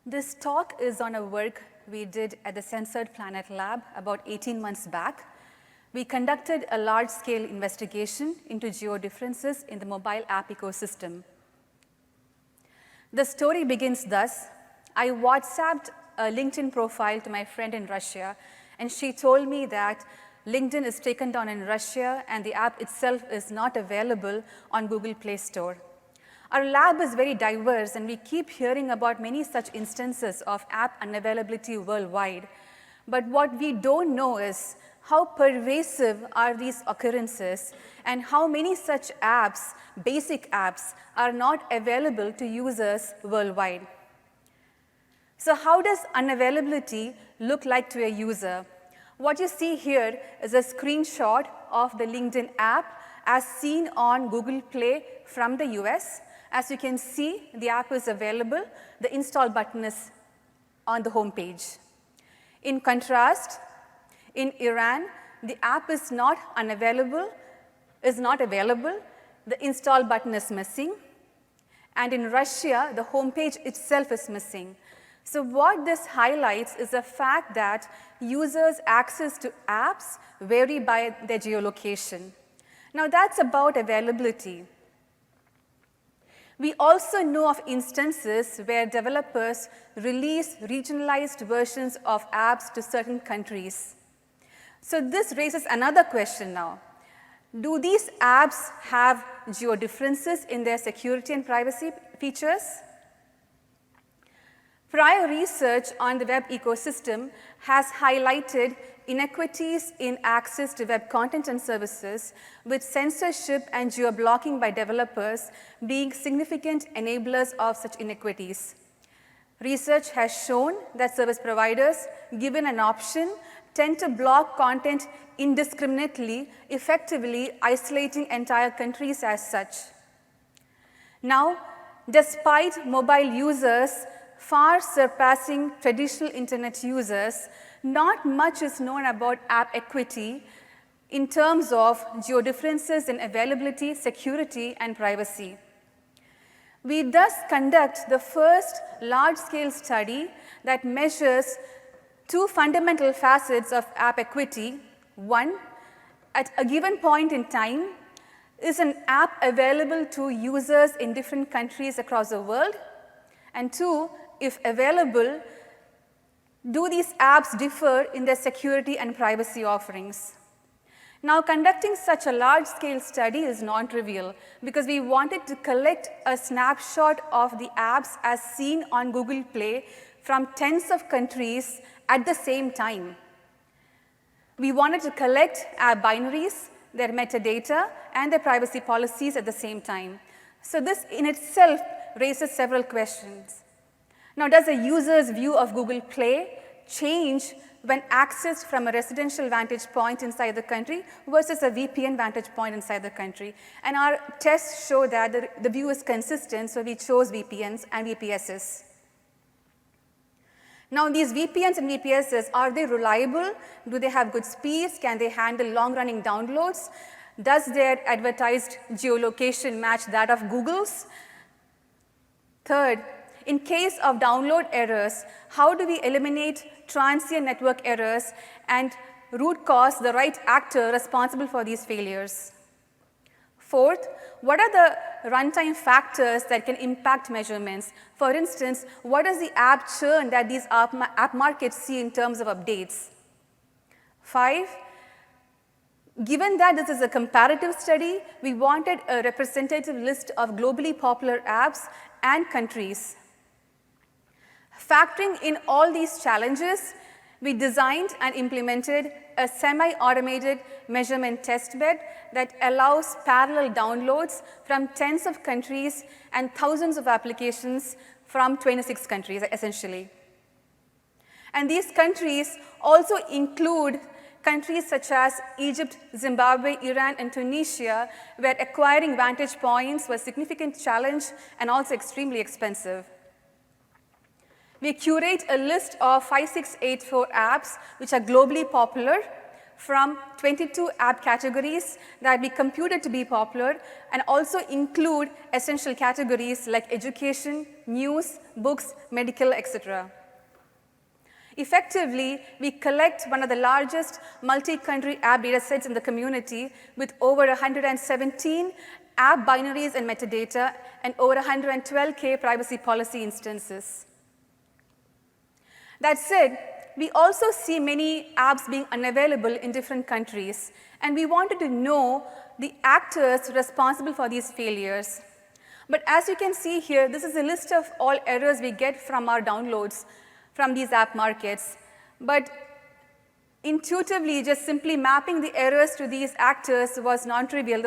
This talk is on a work we did at the Censored Planet Lab about 18 months back. We conducted a large-scale investigation into geodifferences in the mobile app ecosystem. The story begins thus. I WhatsApped a LinkedIn profile to my friend in Russia, and she told me that LinkedIn is taken down in Russia and the app itself is not available on Google Play Store. Our lab is very diverse, and we keep hearing about many such instances of app unavailability worldwide. But what we don't know is how pervasive are these occurrences and how many such apps, basic apps, are not available to users worldwide. So how does unavailability look like to a user? What you see here is a screenshot of the LinkedIn app as seen on Google Play from the US. As you can see, the app is available. The install button is on the home page. In contrast, in Iran, the app is not available. The install button is missing. And in Russia, the home page itself is missing. So what this highlights is the fact that users' access to apps vary by their geolocation. Now that's about availability. We also know of instances where developers release regionalized versions of apps to certain countries. So this raises another question now. Do these apps have geodifferences in their security and privacy features? Prior research on the web ecosystem has highlighted inequities in access to web content and services, with censorship and geoblocking by developers being significant enablers of such inequities. Research has shown that service providers, given an option, tend to block content indiscriminately, effectively isolating entire countries as such. Now, despite mobile users far surpassing traditional internet users, not much is known about app equity in terms of geodifferences in availability, security, and privacy. We thus conduct the first large-scale study that measures two fundamental facets of app equity. One, at a given point in time, is an app available to users in different countries across the world? And two, if available, do these apps differ in their security and privacy offerings? Now, conducting such a large-scale study is non-trivial because we wanted to collect a snapshot of the apps as seen on Google Play from tens of countries at the same time. We wanted to collect app binaries, their metadata, and their privacy policies at the same time. So this in itself raises several questions. Now, does a user's view of Google Play change when accessed from a residential vantage point inside the country versus a VPN vantage point inside the country? And our tests show that the view is consistent, so we chose VPNs and VPSs. Now, these VPNs and VPSs, are they reliable? Do they have good speeds? Can they handle long-running downloads? Does their advertised geolocation match that of Google's? Third, in case of download errors, how do we eliminate transient network errors and root cause the right actor responsible for these failures? Fourth, what are the runtime factors that can impact measurements? For instance, what is the app churn that these app markets see in terms of updates? 5, given that this is a comparative study, we wanted a representative list of globally popular apps and countries. Factoring in all these challenges, we designed and implemented a semi-automated measurement testbed that allows parallel downloads from tens of countries and thousands of applications from 26 countries, essentially. And these countries also include countries such as Egypt, Zimbabwe, Iran, and Tunisia, where acquiring vantage points was a significant challenge and also extremely expensive. We curate a list of 5684 apps which are globally popular from 22 app categories that we computed to be popular and also include essential categories like education, news, books, medical, etc. Effectively, we collect one of the largest multi-country app datasets in the community with over 117 app binaries and metadata and over 112K privacy policy instances. That said, we also see many apps being unavailable in different countries, and we wanted to know the actors responsible for these failures. But as you can see here, this is a list of all errors we get from our downloads from these app markets. But intuitively, just simply mapping the errors to these actors was non-trivial.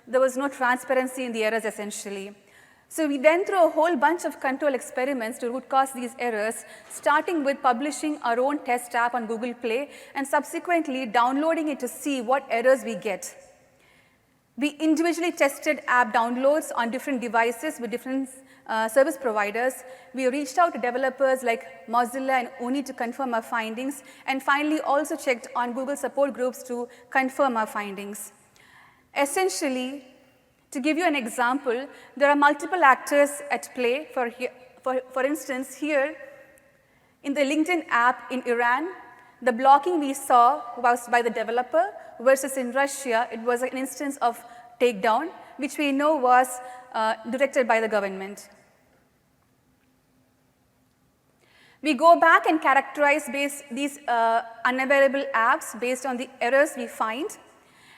There was no transparency in the errors, essentially. So we went through a whole bunch of control experiments to root cause these errors, starting with publishing our own test app on Google Play and subsequently downloading it to see what errors we get. We individually tested app downloads on different devices with different service providers. We reached out to developers like Mozilla and Uni to confirm our findings, and finally also checked on Google support groups to confirm our findings. Essentially, to give you an example, there are multiple actors at play. For instance, here in the LinkedIn app in Iran, the blocking we saw was by the developer, versus in Russia, it was an instance of takedown, which we know was directed by the government. We go back and characterize these unavailable apps based on the errors we find,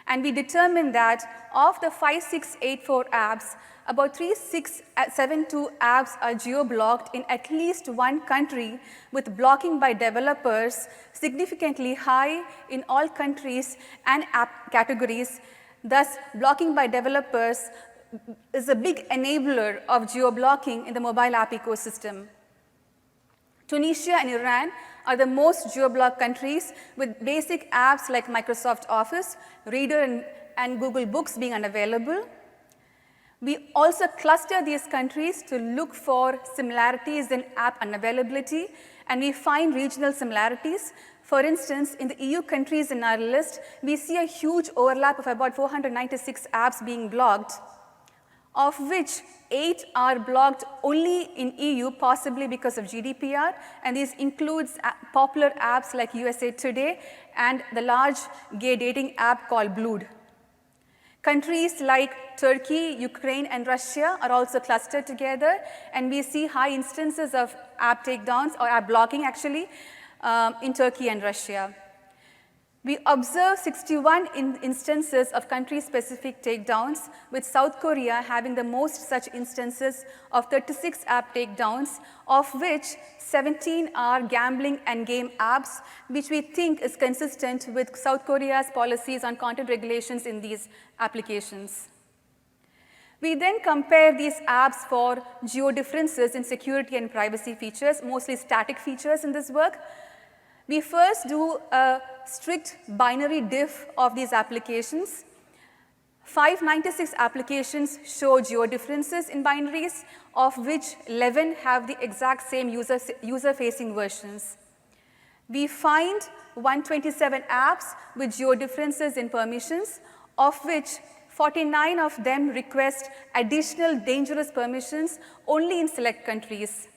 and we determine that of the 5684 apps, about 3672 apps are geoblocked in at least one country, with blocking by developers significantly high in all countries and app categories. Thus, blocking by developers is a big enabler of geoblocking in the mobile app ecosystem. Tunisia and Iran are the most geoblocked countries, with basic apps like Microsoft Office, Reader, and Google Books being unavailable. We also cluster these countries to look for similarities in app unavailability, and we find regional similarities. For instance, in the EU countries in our list, we see a huge overlap of about 496 apps being blocked, of which 8 are blocked only in EU, possibly because of GDPR, and this includes popular apps like USA Today and the large gay dating app called Blued. Countries like Turkey, Ukraine, and Russia are also clustered together, and we see high instances of app takedowns or app blocking, actually, in Turkey and Russia. We observe 61 instances of country-specific takedowns, with South Korea having the most such instances of 36 app takedowns, of which 17 are gambling and game apps, which we think is consistent with South Korea's policies on content regulations in these applications. We then compare these apps for geodifferences in security and privacy features, mostly static features in this work. We first do a strict binary diff of these applications. 596 applications show geodifferences in binaries, of which 11 have the exact same user-facing versions. We find 127 apps with geodifferences in permissions, of which 49 of them request additional dangerous permissions only in select countries.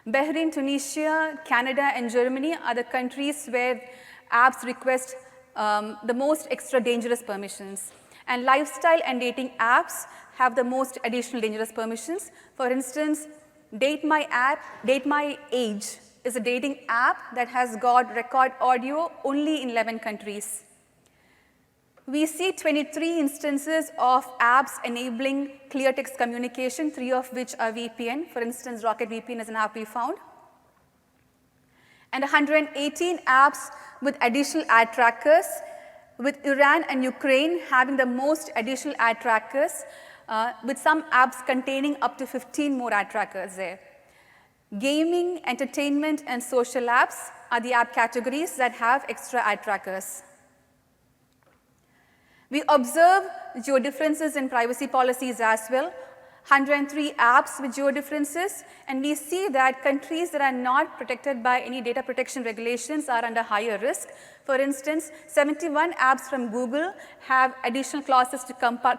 Bahrain, Tunisia, Canada, and Germany are the countries where apps request the most extra dangerous permissions. And lifestyle and dating apps have the most additional dangerous permissions. For instance, Date My Age is a dating app that has got record audio only in 11 countries. We see 23 instances of apps enabling clear text communication, 3 of which are VPN. For instance, Rocket VPN is an app we found. And 118 apps with additional ad trackers, with Iran and Ukraine having the most additional ad trackers, with some apps containing up to 15 more ad trackers there. Gaming, entertainment, and social apps are the app categories that have extra ad trackers. We observe geodifferences in privacy policies as well. 103 apps with geodifferences, and we see that countries that are not protected by any data protection regulations are under higher risk. For instance, 71 apps from Google have additional clauses to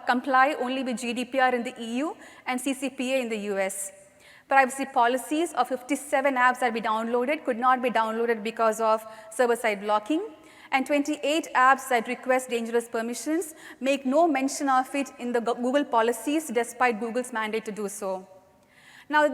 comply only with GDPR in the EU and CCPA in the US. Privacy policies of 57 apps that we downloaded could not be downloaded because of server-side blocking. And 28 apps that request dangerous permissions make no mention of it in the Google policies despite Google's mandate to do so. Now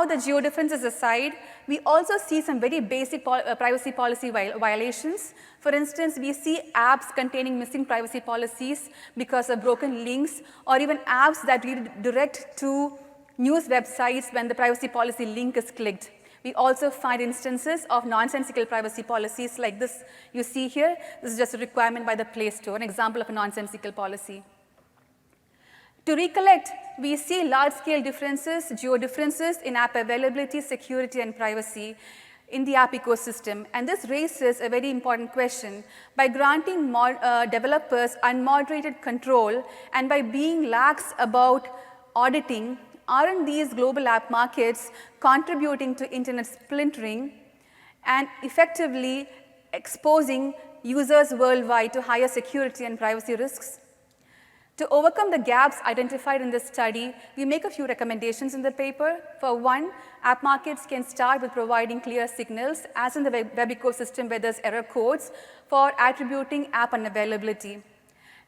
the geodifferences aside, we also see some very basic privacy policy violations. For instance, we see apps containing missing privacy policies because of broken links, or even apps that redirect to news websites when the privacy policy link is clicked. We also find instances of nonsensical privacy policies like this you see here. This is just a requirement by the Play Store, an example of a nonsensical policy. To recollect, we see large-scale differences, geodifferences in app availability, security, and privacy in the app ecosystem. And this raises a very important question. By granting developers unmoderated control and by being lax about auditing, aren't these global app markets contributing to internet splintering and effectively exposing users worldwide to higher security and privacy risks? To overcome the gaps identified in this study, we make a few recommendations in the paper. For one, app markets can start with providing clear signals, as in the web ecosystem where there's error codes, for attributing app unavailability.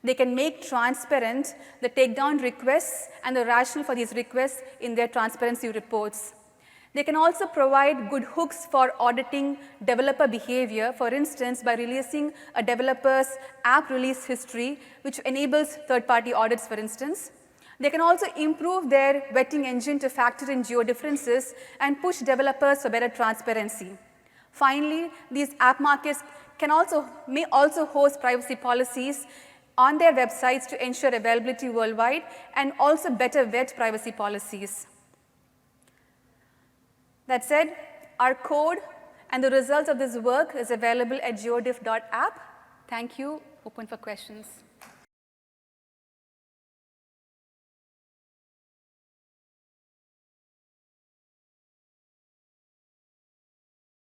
They can make transparent the takedown requests and the rationale for these requests in their transparency reports. They can also provide good hooks for auditing developer behavior, for instance, by releasing a developer's app release history, which enables third-party audits, for instance. They can also improve their vetting engine to factor in geodifferences and push developers for better transparency. Finally, these app markets may also host privacy policies on their websites to ensure availability worldwide and also better vet privacy policies. That said, our code and the results of this work is available at geodiff.app. Thank you. Open for questions.